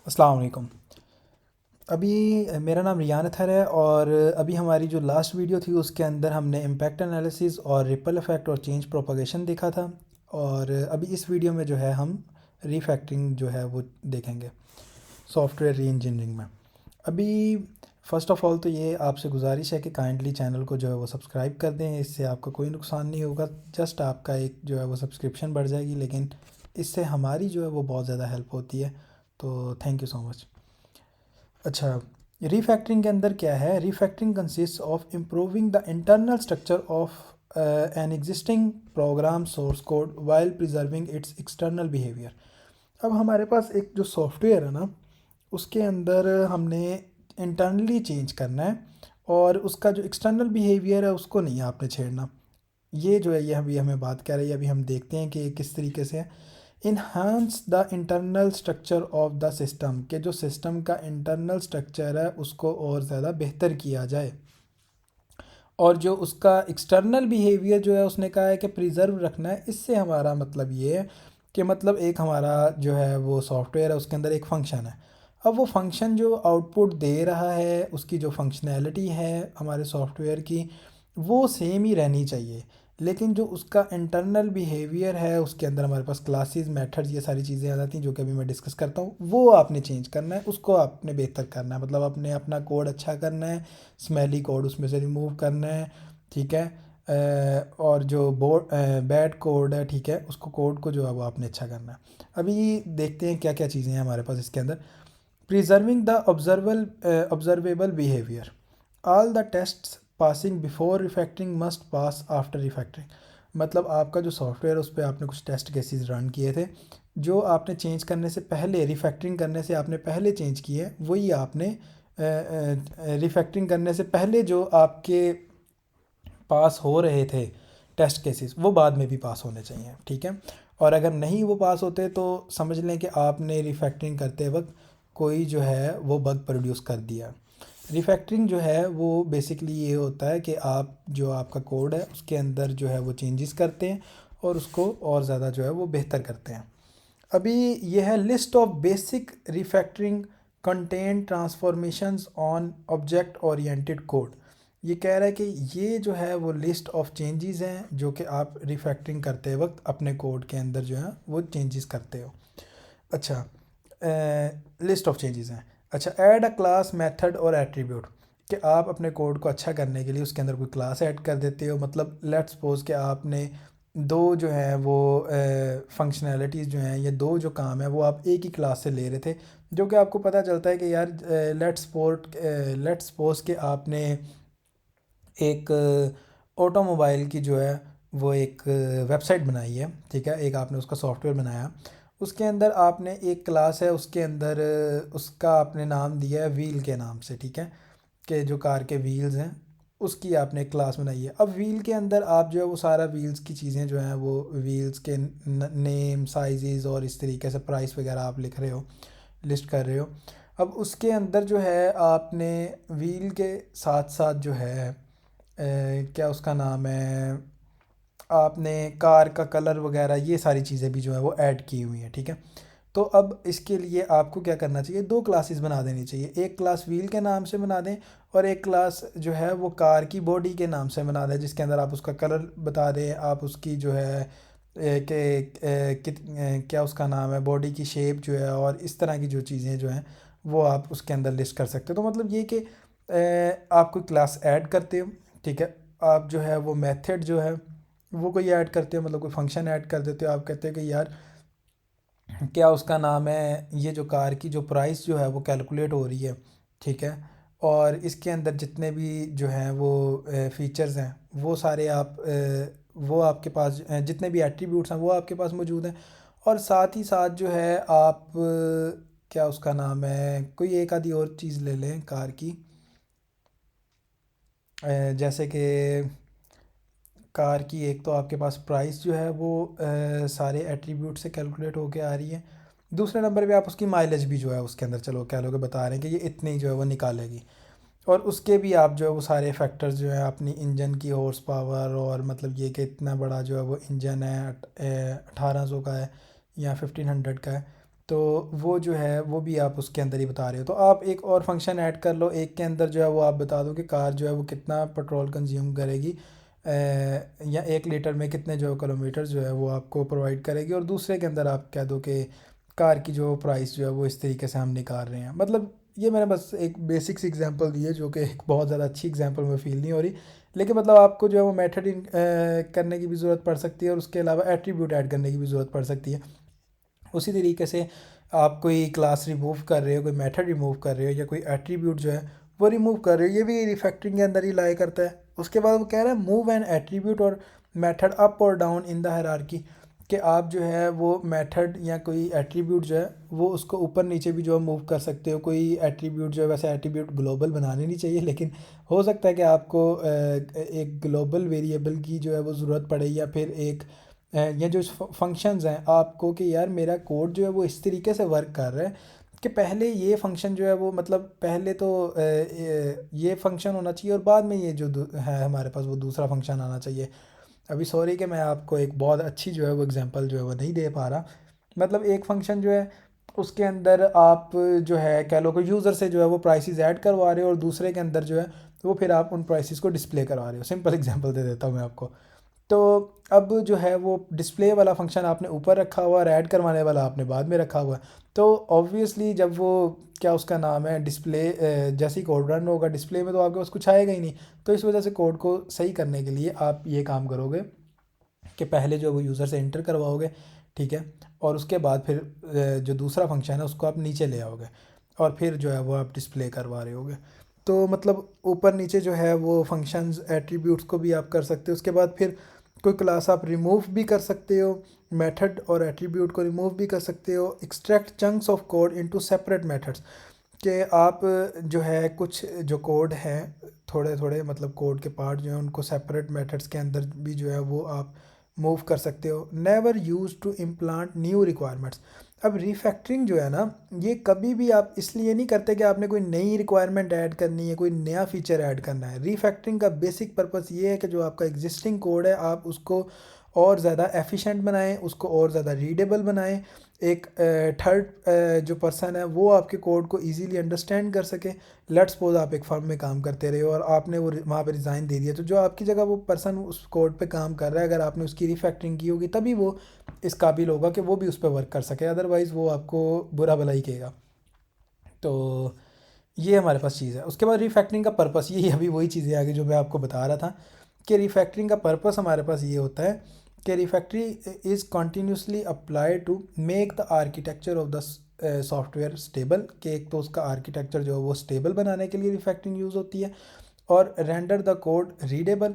अस्सलाम वालेकुम। अभी मेरा नाम रियान अतहर है और अभी हमारी जो लास्ट वीडियो थी उसके अंदर हमने इम्पैक्ट एनालिसिस और रिपल इफ़ेक्ट और चेंज प्रोपगेशन देखा था। और अभी इस वीडियो में जो है हम रीफैक्टरिंग जो है वो देखेंगे सॉफ्टवेयर री इंजीनियरिंग में। अभी फ़र्स्ट ऑफ़ ऑल तो ये आपसे गुजारिश है कि काइंडली चैनल को जो है वो सब्सक्राइब कर दें। इससे आपका कोई नुकसान नहीं होगा, जस्ट आपका एक जो है वो सब्सक्रिप्शन बढ़ जाएगी, लेकिन इससे हमारी जो है वो बहुत ज़्यादा हेल्प होती है। तो थैंक यू सो मच। अच्छा, रीफैक्टरिंग के अंदर क्या है? Refactoring consist of improving the internal structure of an existing program source code while preserving its external behaviour. अब हमारे पास एक जो सॉफ्टवेयर है ना, उसके अंदर हमने इंटरनली चेंज करना है और उसका जो एक्सटर्नल बिहेवियर है उसको नहीं आपने छेड़ना। ये जो है ये अभी हमें बात कर रही है। अभी हम देखते हैं कि ये किस तरीके से है। Enhance the internal structure of the system, के जो सिस्टम का इंटरनल स्ट्रक्चर है उसको और ज़्यादा बेहतर किया जाए। और जो उसका एक्सटर्नल बिहेवियर जो है उसने कहा है कि प्रिजर्व रखना है। इससे हमारा मतलब ये है कि मतलब एक हमारा जो है वो सॉफ्टवेयर है उसके अंदर एक फ़ंक्शन है। अब वो फंक्शन जो आउटपुट दे रहा है उसकी जो फंक्शनैलिटी है हमारे सॉफ्टवेयर की, वो सेम ही रहनी चाहिए। लेकिन जो उसका इंटरनल बिहेवियर है उसके अंदर हमारे पास क्लासेस मेथड्स ये सारी चीज़ें आ जाती हैं जो कि अभी मैं डिस्कस करता हूँ, वो आपने चेंज करना है, उसको आपने बेहतर करना है। मतलब आपने अपना कोड अच्छा करना है, स्मेली कोड उसमें से रिमूव करना है, ठीक है। और जो बैड कोड है, ठीक है, उसको कोड को जो है वो आपने अच्छा करना है। अभी देखते हैं क्या क्या चीज़ें हैं हमारे पास इसके अंदर। Preserving the observable behaviour, all the tests passing before refactoring must pass after refactoring. मतलब आपका जो सॉफ्टवेयर है उस पर आपने कुछ टेस्ट केसेस रन किए थे, जो आपने चेंज करने से पहले, रिफैक्टरिंग करने से आपने पहले चेंज किए, वही आपने रिफैक्टरिंग करने से पहले जो आपके पास हो रहे थे टेस्ट केसेस, वो बाद में भी पास होने चाहिए, ठीक है। और अगर नहीं वो पास होते तो समझ लें कि आपने रिफैक्टरिंग करते वक्त कोई जो है वो बग प्रोड्यूस कर दिया। रिफैक्टरिंग जो है वो बेसिकली ये होता है कि आप जो आपका कोड है उसके अंदर जो है वो चेंजेस करते हैं और उसको और ज़्यादा जो है वो बेहतर करते हैं। अभी यह है list of basic refactoring content transformations on object oriented code. ये कह रहा है कि ये जो है वो लिस्ट ऑफ चेंजेस हैं जो कि आप रिफैक्टरिंग करते वक्त अपने कोड के अंदर जो है वो चेंजेस करते हो। अच्छा, लिस्ट ऑफ चेंजेस हैं। अच्छा, ऐड अ क्लास मेथड और एट्रीब्यूट, कि आप अपने कोड को अच्छा करने के लिए उसके अंदर कोई क्लास ऐड कर देते हो। मतलब लेट्स सपोज कि आपने दो जो है वो फंक्शनैलिटीज़ जो हैं, ये दो जो काम है वो आप एक ही क्लास से ले रहे थे, जो कि आपको पता चलता है कि यार लेट्स सपोज कि आपने एक ऑटोमोबाइल की जो है वो एक वेबसाइट बनाई है, ठीक है, एक आपने उसका सॉफ्टवेयर बनाया। उसके अंदर आपने एक क्लास है, उसके अंदर उसका आपने नाम दिया है व्हील के नाम से, ठीक है, कि जो कार के व्हील्स हैं उसकी आपने एक क्लास बनाई है। अब व्हील के अंदर आप जो है वो सारा व्हील्स की चीज़ें जो हैं वो व्हील्स के नेम, साइजेस और इस तरीके से प्राइस वगैरह आप लिख रहे हो, लिस्ट कर रहे हो। अब उसके अंदर जो है आपने व्हील के साथ साथ जो है क्या उसका नाम है, आपने कार का कलर वगैरह ये सारी चीज़ें भी जो है वो ऐड की हुई हैं, ठीक है। तो अब इसके लिए आपको क्या करना चाहिए, दो क्लासेस बना देनी चाहिए। एक क्लास व्हील के नाम से बना दें और एक क्लास जो है वो कार की बॉडी के नाम से बना दें, जिसके अंदर आप उसका कलर बता दें, आप उसकी जो है क्या उसका नाम है, बॉडी की शेप जो है और इस तरह की जो चीज़ें जो हैं वो आप उसके अंदर लिस्ट कर सकते हो। तो मतलब ये कि आप कोई क्लास ऐड करते हो, ठीक है, आप जो है वो मेथड जो है वो कोई ऐड करते हो, मतलब कोई फंक्शन ऐड कर देते हो। आप कहते हो कि यार क्या उसका नाम है, ये जो कार की जो प्राइस जो है वो कैलकुलेट हो रही है, ठीक है, और इसके अंदर जितने भी जो हैं वो फीचर्स हैं वो सारे आप वो आपके पास जितने भी एट्रीब्यूट्स हैं वो आपके पास मौजूद हैं। और साथ ही साथ जो है आप क्या उसका नाम है, कोई एक आधी और चीज़ ले लें कार की, जैसे कि कार की एक तो आपके पास प्राइस जो है वो सारे एट्रीब्यूट से कैलकुलेट होके आ रही है। दूसरे नंबर पे आप उसकी माइलेज भी जो है उसके अंदर चलो कह लो कि बता रहे हैं कि ये इतनी जो है वो निकालेगी। और उसके भी आप जो है वो सारे फैक्टर्स जो है अपनी इंजन की हॉर्स पावर और मतलब ये कि इतना बड़ा जो है वो इंजन है 1800 का है या 1500 का है, तो वो जो है वो भी आप उसके अंदर ही बता रहे हो। तो आप एक और फंक्शन ऐड कर लो, एक के अंदर जो है वो आप बता दो कि कार जो है वो कितना पेट्रोल कंज्यूम करेगी, या 1 लीटर में कितने जो किलोमीटर जो है वो आपको प्रोवाइड करेगी, और दूसरे के अंदर आप कह दो कि कार की जो प्राइस जो है वो इस तरीके से हम निकाल रहे हैं। मतलब ये मैंने बस एक बेसिक्स एग्जांपल दी है, जो कि एक बहुत ज़्यादा अच्छी एग्जांपल में फील नहीं हो रही, लेकिन मतलब आपको जो है वो मेथड करने की भी ज़रूरत पड़ सकती है, और उसके अलावा एट्रीब्यूट ऐड करने की भी ज़रूरत पड़ सकती है। उसी तरीके से आप कोई क्लास रिमूव कर रहे हो, कोई मेथड रिमूव कर रहे हो, या कोई एट्रीब्यूट जो है वो रिमूव कर रहे हो, ये भी रिफैक्टरिंग के अंदर ही लाई करता है। उसके बाद वो कह रहा है मूव एन एट्रीब्यूट और मेथड अप और डाउन इन द हायरार्की, कि आप जो है वो मेथड या कोई एट्रीब्यूट जो है वो उसको ऊपर नीचे भी जो है मूव कर सकते हो। कोई एट्रीब्यूट जो है, वैसे एट्रीब्यूट ग्लोबल बनाने नहीं चाहिए, लेकिन हो सकता है कि आपको एक ग्लोबल वेरिएबल की जो है वो ज़रूरत पड़े, या फिर एक ये जो फंक्शंस हैं आपको, कि यार मेरा कोड जो है वो इस तरीके से वर्क कर रहा है कि पहले ये फंक्शन जो है वो, मतलब पहले तो ये फंक्शन होना चाहिए, और बाद में ये जो है हमारे पास वो दूसरा फंक्शन आना चाहिए। अभी सॉरी कि मैं आपको एक बहुत अच्छी जो है वो एग्जांपल जो है वो नहीं दे पा रहा। मतलब एक फंक्शन जो है उसके अंदर आप जो है कह लो कि यूज़र से जो है वो प्राइसेस ऐड करवा रहे हो, और दूसरे के अंदर जो है वो फिर आप उन प्राइसेस को डिस्प्ले करवा रहे हो। सिंपल एग्जांपल दे देता हूँ मैं आपको। तो अब जो है वो डिस्प्ले वाला फंक्शन आपने ऊपर रखा हुआ और ऐड करवाने वाला आपने बाद में रखा हुआ है। तो ऑब्वियसली जब वो, क्या उसका नाम है, डिस्प्ले जैसे ही कोड रन होगा डिस्प्ले में, तो आपके पास कुछ आएगा ही नहीं। तो इस वजह से कोड को सही करने के लिए आप ये काम करोगे कि पहले जो वो यूज़र से इंटर करवाओगे, ठीक है, और उसके बाद फिर जो दूसरा फंक्शन है उसको आप नीचे ले आओगे, और फिर जो है वो आप डिस्प्ले करवा रहे होगे। तो मतलब ऊपर नीचे जो है वो फंक्शंस एट्रीब्यूट्स को भी आप कर सकते हो। उसके बाद फिर कोई क्लास आप रिमूव भी कर सकते हो, मेथड और एट्रीब्यूट को रिमूव भी कर सकते हो। Extract chunks of code into separate methods, कि आप जो है कुछ जो कोड हैं थोड़े थोड़े, मतलब कोड के पार्ट जो हैं उनको सेपरेट मेथड्स के अंदर भी जो है वो आप मूव कर सकते हो। Never use to implant new requirements. अब रिफैक्टरिंग जो है ना, ये कभी भी आप इसलिए नहीं करते कि आपने कोई नई रिक्वायरमेंट ऐड करनी है, कोई नया फीचर ऐड करना है। रिफैक्टरिंग का बेसिक पर्पस ये है कि जो आपका एग्जिस्टिंग कोड है आप उसको और ज़्यादा एफिशिएंट बनाएं, उसको और ज़्यादा रीडेबल बनाएं, एक थर्ड जो पर्सन है वो आपके कोड को इजीली अंडरस्टैंड कर सके। लेट्स सपोज आप एक फर्म में काम करते रहे हो और आपने वो वहाँ पे रिज़ाइन दे दिया, तो जो आपकी जगह वो पर्सन उस कोड पे काम कर रहा है, अगर आपने उसकी रिफैक्टरिंग की होगी तभी वो इस काबिल होगा कि वो भी उस पर वर्क कर सके, अदरवाइज़ वो आपको बुरा भला ही कहेगा। तो ये हमारे पास चीज़ है। उसके बाद रिफैक्टरिंग का पर्पस, यही अभी वही चीज़ें आगे जो मैं आपको बता रहा था, कि रिफैक्टरिंग का पर्पस हमारे पास ये होता है कि refactoring is continuously apply to make the architecture of the software stable, कि एक तो उसका आर्किटेक्चर जो है वो स्टेबल बनाने के लिए रिफैक्टरिंग यूज़ होती है, और रेंडर द कोड रीडेबल,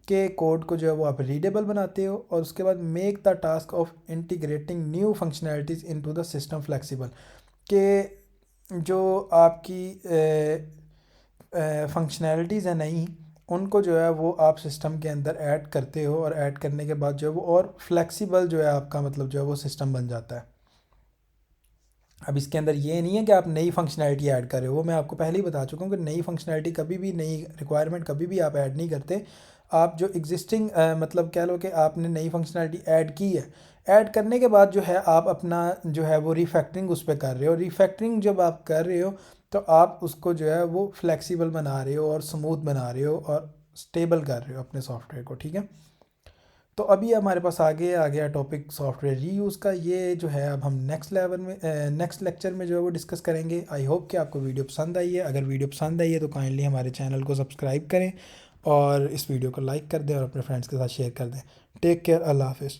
के कोड को जो है वो आप रीडेबल बनाते हो, और उसके बाद make the task of integrating new functionalities into the system flexible, कि जो आपकी फंक्शनैलिटीज़ हैं नई, उनको जो है वो आप सिस्टम के अंदर ऐड करते हो, और ऐड करने के बाद जो है वो और फ्लेक्सिबल जो है आपका मतलब जो है वो सिस्टम बन जाता है। अब इसके अंदर ये नहीं है कि आप नई फंक्शनैलिटी ऐड कर रहे हो, वो मैं आपको पहले ही बता चुका हूँ कि नई फंक्शनैलिटी कभी भी, नई रिक्वायरमेंट कभी भी आप ऐड नहीं करते। आप जो एग्जिस्टिंग मतलब कह लो कि आपने नई फंक्शनैलिटी ऐड की है, ऐड करने के बाद जो है आप अपना जो है वो रिफैक्टरिंग उस पर कर रहे हो। रिफैक्टरिंग जब आप कर रहे हो तो आप उसको जो है वो फ्लेक्सिबल बना रहे हो और स्मूथ बना रहे हो और स्टेबल कर रहे हो अपने सॉफ्टवेयर को, ठीक है। तो अभी हमारे पास आगे आ गया टॉपिक सॉफ्टवेयर रीयूज़ का। ये जो है अब हम नेक्स्ट लेवल में, नेक्स्ट लेक्चर में जो है वो डिस्कस करेंगे। आई होप कि आपको वीडियो पसंद आई है। अगर वीडियो पसंद आई है तो काइंडली हमारे चैनल को सब्सक्राइब करें, और इस वीडियो को लाइक कर दें, और अपने फ्रेंड्स के साथ शेयर कर दें। टेक केयर, अल्लाह हाफिज़।